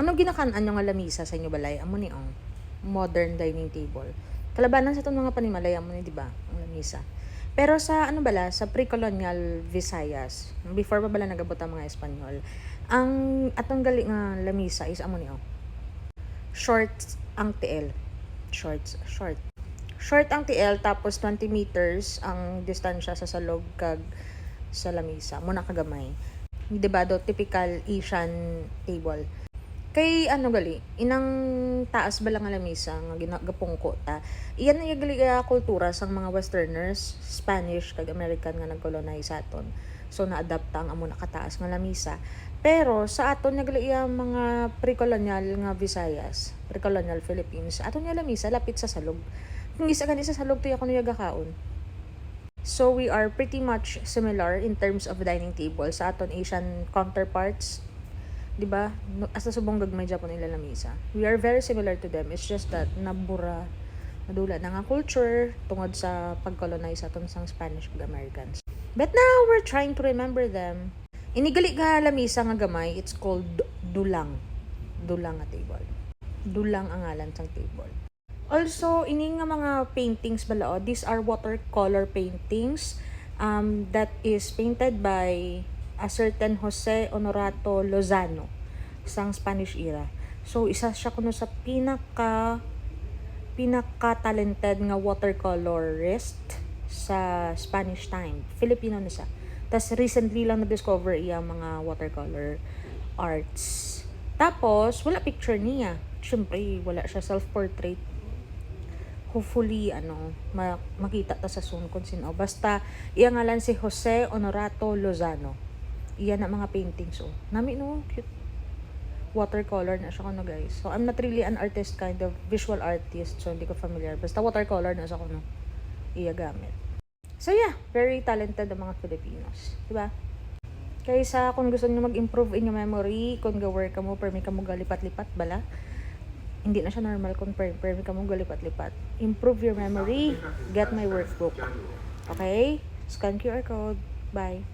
Ano ginakaan nyo nga lamisa sa inyo balay? Amo ni modern dining table. Kalabanan sa itong mga panimalay amo ni, di ba? Ang lamisa. Pero sa ano bala, sa pre-colonial Visayas, before pa bala nagabot ang mga Espanyol, ang atong gali nga lamisa is amo ni short ang TL. Short ang TL, tapos 20 meters ang distansya sa salog kag sa lamisa. Muna kagamay. Diba do, typical Asian table. Kay ano gali, inang taas ba lang nga lamisa nga ginagapungko ta. Iyan na yung gali kultura sang mga westerners, Spanish kag American nga nagcolonize aton. So na-adapt ang amo nakataas nga lamisa. Pero sa aton nga gali mga pre-colonial nga Visayas, pre-colonial Philippines, aton nga lamisa lapit sa salog. Kung isa gani sa salog to ako niya gakaon. So we are pretty much similar in terms of dining table sa aton Asian counterparts. Diba? Asa subong gagmay Japon nila lamisa. We are very similar to them. It's just that nabura, nadula na nga culture tungod sa pag-colonize aton sang Spanish ug Americans. But now we're trying to remember them. Inigali nga lamisa nga gamay, it's called dulang. Dulang nga table. Dulang ang ngalan sang table. Also, ini nga mga paintings balao, these are watercolor paintings that is painted by a certain Jose Honorato Lozano sang Spanish era. So isa siya kuno sa pinaka talented nga watercolorist sa Spanish time. Filipino na siya. Tas recently lang na-discover iya mga watercolor arts. Tapos wala picture niya. Syempre wala siya self-portrait. Hopefully makita ta sa soon kung sino. Basta iya ngalan si Jose Honorato Lozano. Iyan na mga paintings nami cute watercolor na siya guys. So I'm not really an artist, kind of visual artist, so hindi ko familiar, basta watercolor na siya iya gamit. So yeah, very talented ang mga Filipinos, diba? Kaysa kung gusto niyo mag-improve in your memory, kung ga-work ka mo permi ka mo galipat-lipat bala, hindi na siya normal kung permi ka mo galipat-lipat. Improve your memory, get my workbook. Okay, scan QR code. Bye.